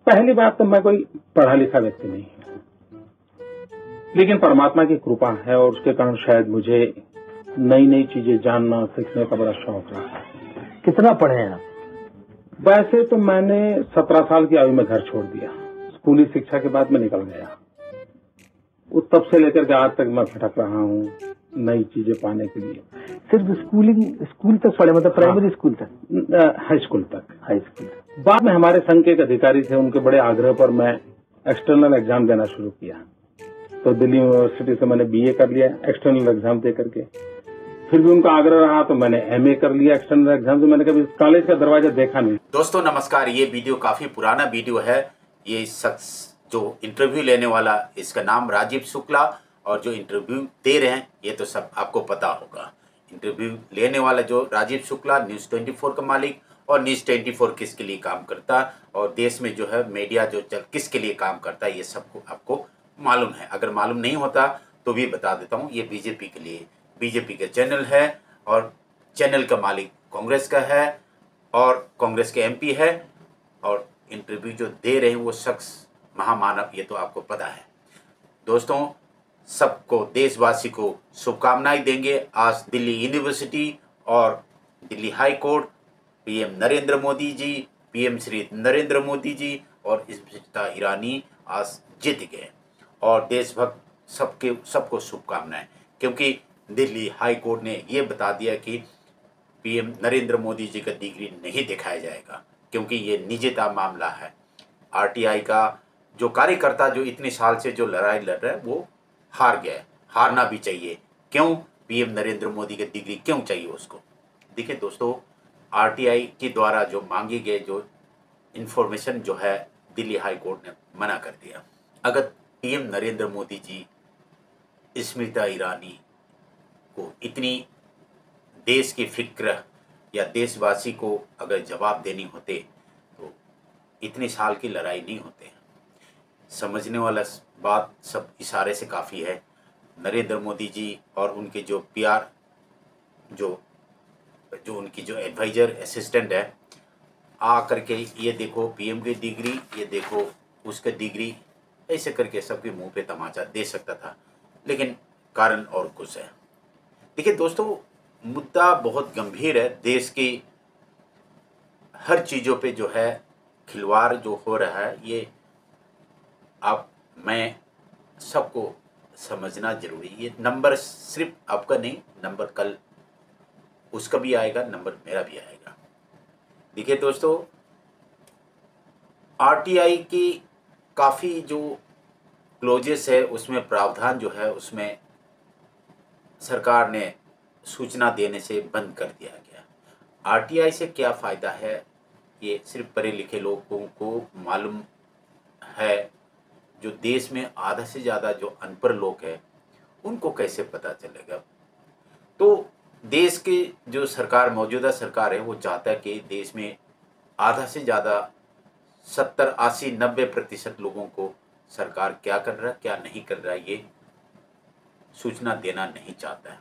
पहली बात तो मैं कोई पढ़ा लिखा व्यक्ति नहीं हूँ, लेकिन परमात्मा की कृपा है और उसके कारण शायद मुझे नई नई चीजें जानना सीखने का बड़ा शौक रहा है। कितना पढ़े हैं आप? वैसे तो मैंने 17 साल की आयु में घर छोड़ दिया। स्कूली शिक्षा के बाद मैं निकल गया। तब से लेकर के आज तक मैं भटक रहा हूँ नई चीजें पाने के लिए। सिर्फ स्कूल तक पढ़े, मतलब प्राइमरी स्कूल तक? हाई स्कूल तक। हाई स्कूल तक। बाद में हमारे संघ के एक अधिकारी थे, उनके बड़े आग्रह पर मैं एक्सटर्नल एग्जाम देना शुरू किया। तो दिल्ली यूनिवर्सिटी से मैंने बीए कर लिया एक्सटर्नल एग्जाम दे करके। फिर भी उनका आग्रह रहा तो मैंने एमए कर लिया एक्सटर्नल एग्जाम से। मैंने कभी कॉलेज का दरवाजा देखा नहीं। दोस्तों नमस्कार, ये वीडियो काफी पुराना वीडियो है। ये शख्स जो इंटरव्यू लेने वाला, इसका नाम राजीव शुक्ला, और जो इंटरव्यू दे रहे हैं ये तो सब आपको पता होगा। इंटरव्यू लेने वाला जो राजीव शुक्ला, न्यूज़ 24 का मालिक, और न्यूज़ 24 किसके लिए काम करता है और देश में जो है मीडिया जो किसके लिए काम करता है, ये सबको आपको मालूम है। अगर मालूम नहीं होता तो भी बता देता हूँ, ये बीजेपी के लिए, बीजेपी का चैनल है और चैनल का मालिक कांग्रेस का है और कांग्रेस के एमपी है, और इंटरव्यू जो दे रहे हैं वो शख्स महामानव, ये तो आपको पता है। दोस्तों सबको, देशवासी को शुभकामनाएं देंगे। आज दिल्ली यूनिवर्सिटी और Delhi high court, PM Narendra Modi ji, PM Shri Narendra Modi ji और स्मृति ईरानी आज जीत गए, और देशभक्त सबको शुभकामनाएं, क्योंकि दिल्ली हाई कोर्ट ने ये बता दिया कि पीएम नरेंद्र मोदी जी का डिग्री नहीं दिखाया जाएगा, क्योंकि ये निजता मामला है। आरटीआई का जो कार्यकर्ता जो इतने साल से जो लड़ाई लड़ रहा है वो हार गया, हारना भी चाहिए। क्यों? पीएम नरेंद्र मोदी की डिग्री क्यों चाहिए उसको? देखिए दोस्तों, आरटीआई के द्वारा जो मांगे गए जो इन्फॉर्मेशन जो है, दिल्ली हाई कोर्ट ने मना कर दिया। अगर पीएम नरेंद्र मोदी जी स्मृति ईरानी को इतनी देश की फिक्र या देशवासी को अगर जवाब देनी होते तो इतने साल की लड़ाई नहीं होते। समझने वाला बात सब इशारे से काफ़ी है। नरेंद्र मोदी जी और उनके जो पीआर जो उनकी जो एडवाइजर असिस्टेंट है, आ करके ये देखो पीएम की डिग्री, ये देखो उसका डिग्री, ऐसे करके सबके मुंह पे तमाचा दे सकता था, लेकिन कारण और कुछ है। देखिए दोस्तों, मुद्दा बहुत गंभीर है। देश की हर चीज़ों पे जो है खिलवाड़ जो हो रहा है, ये मैं सबको समझना जरूरी है। ये नंबर सिर्फ आपका नहीं, नंबर कल उसका भी आएगा, नंबर मेरा भी आएगा। देखिए दोस्तों, आरटीआई की काफ़ी जो क्लोजेस है उसमें प्रावधान जो है, उसमें सरकार ने सूचना देने से बंद कर दिया गया। आरटीआई से क्या फ़ायदा है ये सिर्फ पढ़े लिखे लोगों को मालूम है। जो देश में आधा से ज़्यादा जो अनपढ़ लोग हैं उनको कैसे पता चलेगा? तो देश के जो सरकार, मौजूदा सरकार है, वो चाहता है कि देश में आधा से ज़्यादा 70, 80, 90% लोगों को सरकार क्या कर रहा है क्या नहीं कर रहा है ये सूचना देना नहीं चाहता है।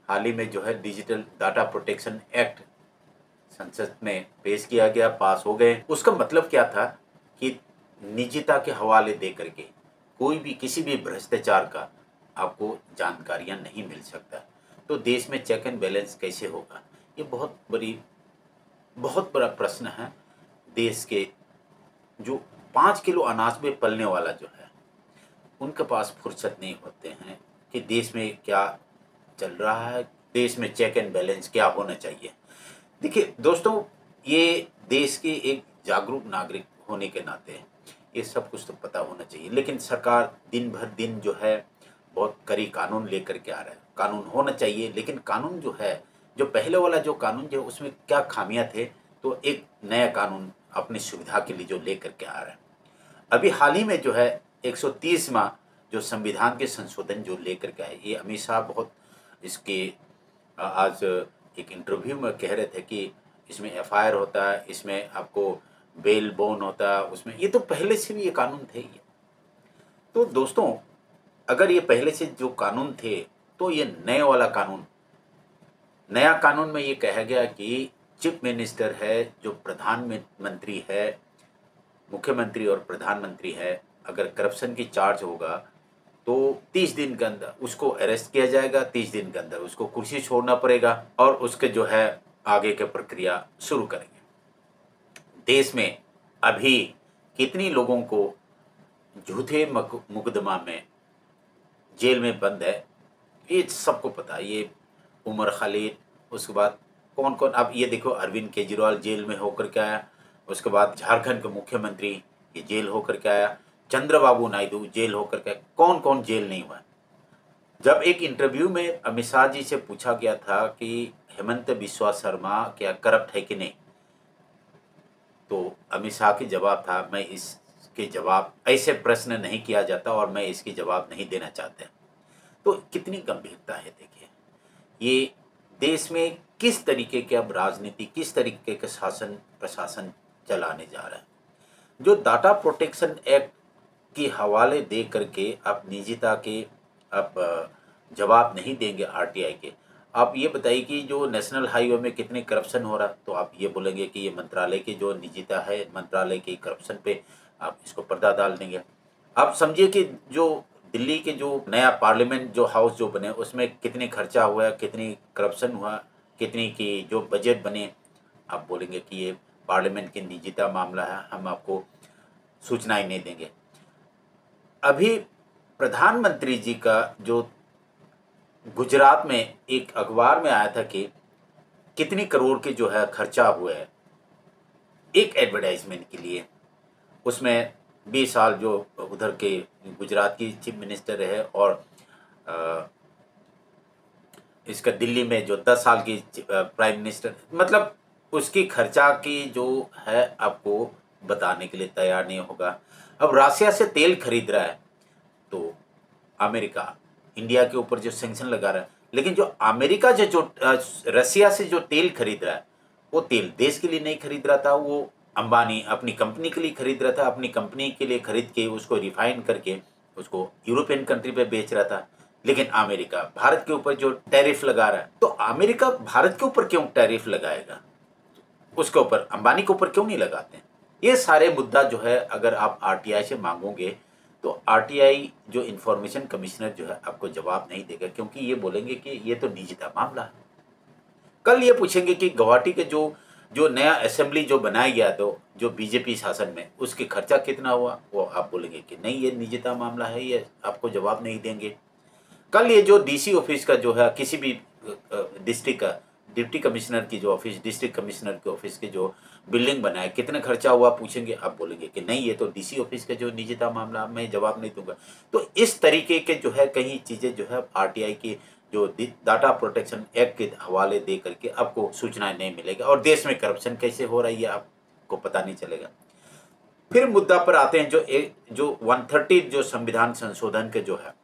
हाल ही में जो है डिजिटल डाटा प्रोटेक्शन एक्ट संसद में पेश किया गया, पास हो गए। उसका मतलब क्या था कि निजता के हवाले दे करके कोई भी किसी भी भ्रष्टाचार का आपको जानकारियां नहीं मिल सकता। तो देश में चेक एंड बैलेंस कैसे होगा? ये बहुत बड़ा प्रश्न है। देश के जो 5 किलो अनाज में पलने वाला जो है, उनके पास फुर्सत नहीं होते हैं कि देश में क्या चल रहा है, देश में चेक एंड बैलेंस क्या होना चाहिए। देखिए दोस्तों, ये देश के एक जागरूक नागरिक होने के नाते ये सब कुछ तो पता होना चाहिए, लेकिन सरकार दिन भर दिन जो है बहुत कड़ी कानून लेकर के आ रहा है। कानून होना चाहिए, लेकिन कानून जो है, जो पहले वाला जो कानून जो उसमें क्या खामियां थे, तो एक नया कानून अपनी सुविधा के लिए जो लेकर के आ रहा है। अभी हाल ही में जो है 130वां जो संविधान के संशोधन जो लेकर के आए, ये अमित शाह बहुत इसके आज एक इंटरव्यू में कह रहे थे कि इसमें एफआईआर होता है, इसमें आपको बेल बोन होता है, उसमें ये तो पहले से भी ये कानून थे ये। तो दोस्तों, अगर ये पहले से जो कानून थे तो ये नया कानून में ये कहा गया कि चीफ मिनिस्टर है, जो प्रधानमंत्री है, मुख्यमंत्री और प्रधानमंत्री है, अगर करप्शन की चार्ज होगा तो 30 दिन के अंदर उसको अरेस्ट किया जाएगा, 30 दिन के अंदर उसको कुर्सी छोड़ना पड़ेगा और उसके जो है आगे की प्रक्रिया शुरू करेंगे। देश में अभी कितनी लोगों को झूठे मुकदमा में जेल में बंद है, ये सबको पता है। ये उमर खालिद, उसके बाद कौन कौन, अब ये देखो अरविंद केजरीवाल जेल में होकर के आया, उसके बाद झारखंड के मुख्यमंत्री ये जेल होकर के आया, चंद्रबाबू नायडू जेल होकर के, कौन कौन जेल नहीं हुआ। जब एक इंटरव्यू में अमित शाह जी से पूछा गया था कि हेमंत बिस्वा शर्मा क्या करप्ट है कि नहीं, तो अमित शाह के जवाब था, मैं इसके जवाब, ऐसे प्रश्न नहीं किया जाता और मैं इसकी जवाब नहीं देना चाहता। तो कितनी गंभीरता है देखिए, ये देश में किस तरीके की अब राजनीति, किस तरीके के शासन प्रशासन चलाने जा रहा है। जो डाटा प्रोटेक्शन एक्ट के हवाले दे करके आप निजता के आप जवाब नहीं देंगे आरटीआई के। आप ये बताइए कि जो नेशनल हाईवे में कितने करप्शन हो रहा, तो आप ये बोलेंगे कि ये मंत्रालय की जो निजता है, मंत्रालय के करप्शन पे आप इसको पर्दा डाल देंगे। आप समझिए कि जो दिल्ली के जो नया पार्लियामेंट जो हाउस जो बने उसमें कितने खर्चा हुआ है, कितनी करप्शन हुआ, कितनी की जो बजट बने, आप बोलेंगे कि ये पार्लियामेंट की निजता मामला है, हम आपको सूचनाएं नहीं देंगे। अभी प्रधानमंत्री जी का जो गुजरात में एक अखबार में आया था कि कितनी करोड़ के जो है खर्चा हुआ है एक एडवर्टाइजमेंट के लिए। उसमें 20 साल जो उधर के गुजरात की चीफ मिनिस्टर है और इसका दिल्ली में जो 10 साल की प्राइम मिनिस्टर, मतलब उसकी खर्चा की जो है आपको बताने के लिए तैयार नहीं होगा। अब रसिया से तेल खरीद रहा है तो अमेरिका इंडिया के ऊपर जो सैंक्शन लगा रहा है, लेकिन जो अमेरिका जो रसिया से जो तेल खरीद रहा है वो तेल देश के लिए नहीं खरीद रहा था, वो अंबानी अपनी कंपनी के लिए खरीद रहा था। अपनी कंपनी के लिए खरीद के उसको रिफाइन करके उसको यूरोपियन कंट्री पे बेच रहा था। लेकिन अमेरिका भारत के ऊपर जो टैरिफ लगा रहा है, तो अमेरिका भारत के ऊपर क्यों टैरिफ लगाएगा, उसके ऊपर अंबानी के ऊपर क्यों नहीं लगाते। ये सारे मुद्दा जो है अगर आप आरटीआई से मांगोगे तो आरटीआई जो इंफॉर्मेशन कमिश्नर जो है आपको जवाब नहीं देगा, क्योंकि ये बोलेंगे कि ये तो निजता मामला है। कल ये पूछेंगे कि गुवाहाटी के जो नया असेंबली जो बनाया गया तो जो बीजेपी शासन में, उसके खर्चा कितना हुआ, वो आप बोलेंगे कि नहीं ये निजता मामला है, ये आपको जवाब नहीं देंगे। कल ये जो डीसी ऑफिस का जो है किसी भी डिस्ट्रिक्ट का डिप्टी कमिश्नर की जो ऑफिस, डिस्ट्रिक्ट कमिश्नर के ऑफिस के जो बिल्डिंग बनाए कितना खर्चा हुआ पूछेंगे, आप बोलेंगे कि नहीं ये तो डीसी ऑफिस का जो निजता मामला, मैं जवाब नहीं दूंगा। तो इस तरीके के जो है कई चीज़ें जो है आरटीआई की जो डाटा प्रोटेक्शन एक्ट के हवाले दे करके आपको सूचनाएं नहीं मिलेगा और देश में करप्शन कैसे हो रही है आपको पता नहीं चलेगा। फिर मुद्दा पर आते हैं जो 130 जो संविधान संशोधन के जो है,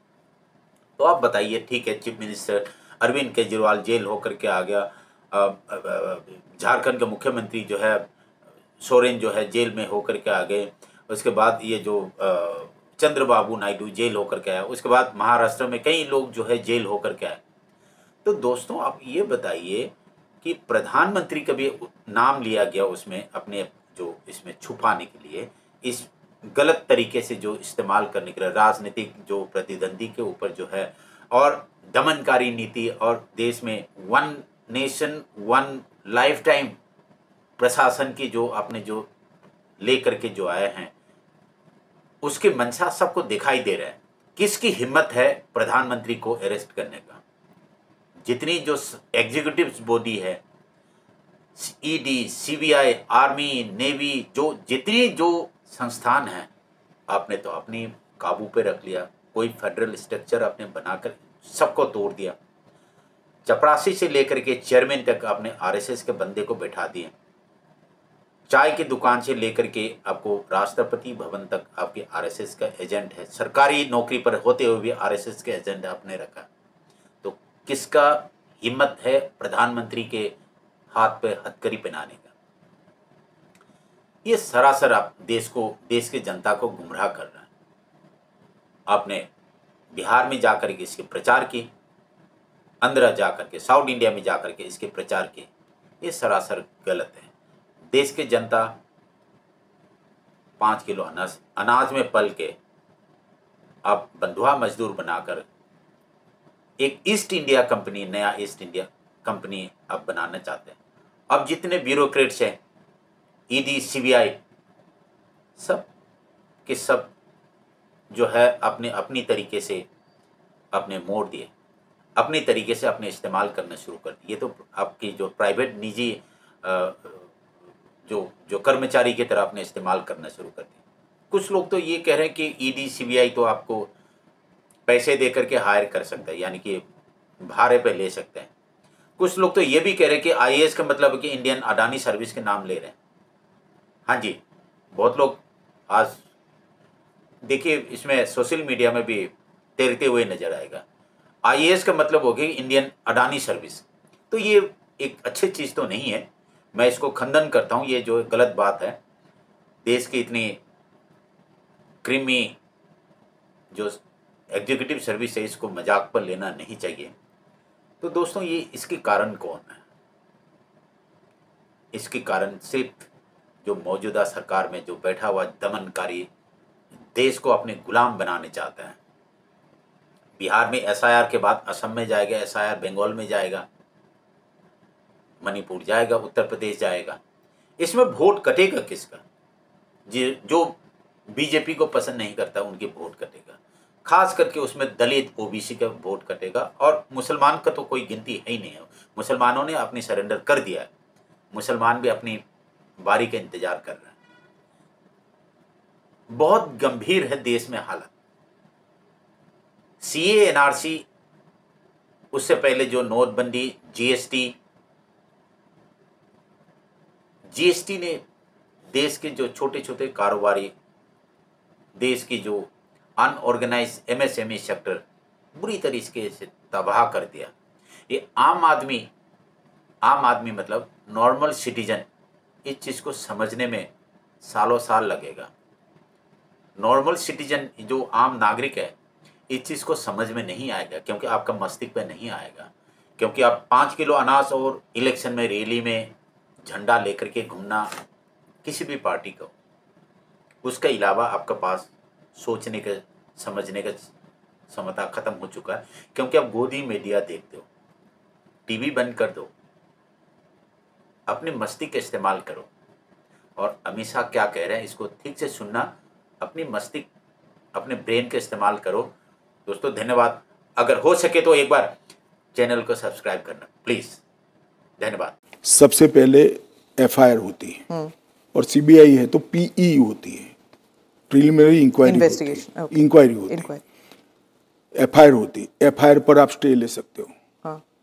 तो आप बताइए ठीक है, chief minister Arvind Kejriwal jail होकर के आ गया, झारखंड के मुख्यमंत्री जो है सोरेन जो है जेल में होकर के आ गए, उसके बाद ये जो चंद्रबाबू नायडू जेल होकर के आया, उसके बाद महाराष्ट्र में कई लोग जो है जेल होकर के आए। तो दोस्तों आप ये बताइए कि प्रधानमंत्री का भी नाम लिया गया उसमें अपने जो इसमें छुपाने के लिए, इस गलत तरीके से जो इस्तेमाल करने के लिए राजनीतिक जो प्रतिद्वंदी के ऊपर जो है, और दमनकारी नीति और देश में one nation one life time प्रशासन की जो आपने जो लेकर के जो आए हैं, उसके मंशा सबको दिखाई दे रहा है। किसकी हिम्मत है प्रधानमंत्री को अरेस्ट करने का। जितनी जो एग्जीक्यूटिव बॉडी है, ईडी, सीबीआई, आर्मी, नेवी, जो जितनी जो संस्थान है, आपने तो अपनी काबू पे रख लिया। कोई फेडरल स्ट्रक्चर आपने बनाकर सबको तोड़ दिया। चपरासी से लेकर के चेयरमैन तक आपने आरएसएस के बंदे को बैठा दिए। चाय की दुकान से लेकर के आपको राष्ट्रपति भवन तक आपके आरएसएस का एजेंट है। सरकारी नौकरी पर होते हुए भी आरएसएस के एजेंट आपने रखा। तो किसका हिम्मत है प्रधानमंत्री के हाथ पे हथकड़ी पहनाने का। ये सरासर आप देश की जनता को गुमराह कर रहा है। आपने बिहार में जाकर के इसके प्रचार की, आंध्रा जाकर के, साउथ इंडिया में जाकर के इसके प्रचार किए। ये सरासर गलत है। देश की जनता 5 किलो अनाज में पल के आप बंधुआ मजदूर बनाकर एक ईस्ट इंडिया कंपनी, नया ईस्ट इंडिया कंपनी अब बनाना चाहते हैं। अब जितने ब्यूरोक्रेट्स हैं, ईडी, सीबीआई, सब के सब जो है अपने अपनी तरीके से अपने मोड़ दिए, अपनी तरीके से अपने इस्तेमाल करना शुरू कर दिए। ये तो आपकी जो प्राइवेट निजी जो कर्मचारी की तरह अपने इस्तेमाल करना शुरू कर दिए। कुछ लोग तो ये कह रहे हैं कि ईडी, सीबीआई तो आपको पैसे दे करके हायर कर सकता है, यानी कि भाड़े पे ले सकते हैं। कुछ लोग तो ये भी कह रहे हैं कि आईएएस का मतलब है कि इंडियन अडानी सर्विस के नाम ले रहे हैं। हाँ जी, बहुत लोग आज देखिए इसमें सोशल मीडिया में भी तैरते हुए नजर आएगा। आईएएस का मतलब हो गया इंडियन अडानी सर्विस। तो ये एक अच्छी चीज़ तो नहीं है, मैं इसको खंडन करता हूँ। ये जो गलत बात है, देश की इतनी क्रीमी जो एग्जीक्यूटिव सर्विस है, इसको मजाक पर लेना नहीं चाहिए। तो दोस्तों, ये इसके कारण कौन है? इसके कारण सिर्फ जो मौजूदा सरकार में जो बैठा हुआ दमनकारी देश को अपने गुलाम बनाने चाहता है। बिहार में एसआईआर के बाद असम में जाएगा, एसआईआर बंगाल में जाएगा, मणिपुर जाएगा, उत्तर प्रदेश जाएगा। इसमें वोट कटेगा किसका? जो बीजेपी को पसंद नहीं करता उनकी वोट कटेगा। खास करके उसमें दलित, ओबीसी का वोट कटेगा। और मुसलमान का तो कोई गिनती है ही नहीं है। मुसलमानों ने अपनी सरेंडर कर दिया है। मुसलमान भी अपनी बारी का इंतजार कर रहे हैं। बहुत गंभीर है देश में हालत। सीए, एनआरसी, उससे पहले जो नोटबंदी, जीएसटी ने देश के जो छोटे छोटे कारोबारी, देश की जो अनऑर्गेनाइज्ड एमएसएमई सेक्टर बुरी तरीके से तबाह कर दिया। ये आम आदमी मतलब नॉर्मल सिटीजन इस चीज़ को समझने में सालों साल लगेगा। नॉर्मल सिटीजन जो आम नागरिक है, इस चीज़ को समझ में नहीं आएगा, क्योंकि आपका मस्तिष्क पे नहीं आएगा। क्योंकि आप 5 किलो अनाज और इलेक्शन में रैली में झंडा लेकर के घूमना किसी भी पार्टी को, उसके अलावा आपके पास सोचने का, समझने का क्षमता खत्म हो चुका है। क्योंकि आप गोदी मीडिया देखते हो, टीवी बंद कर दो, अपने मस्तिष्क का इस्तेमाल करो। और अमित शाह क्या कह रहे हैं इसको ठीक से सुनना, अपनी मस्तिष्क, अपने ब्रेन का इस्तेमाल करो। दोस्तों धन्यवाद। अगर हो सके तो एक बार चैनल को सब्सक्राइब करना प्लीज। धन्यवाद। सबसे पहले एफआईआर होती है और सीबीआई है तो पीई होती है, प्रिलिमिनरी इंक्वायरी होती है। एफआईआर होती है, एफआईआर पर आप स्टे ले सकते हो।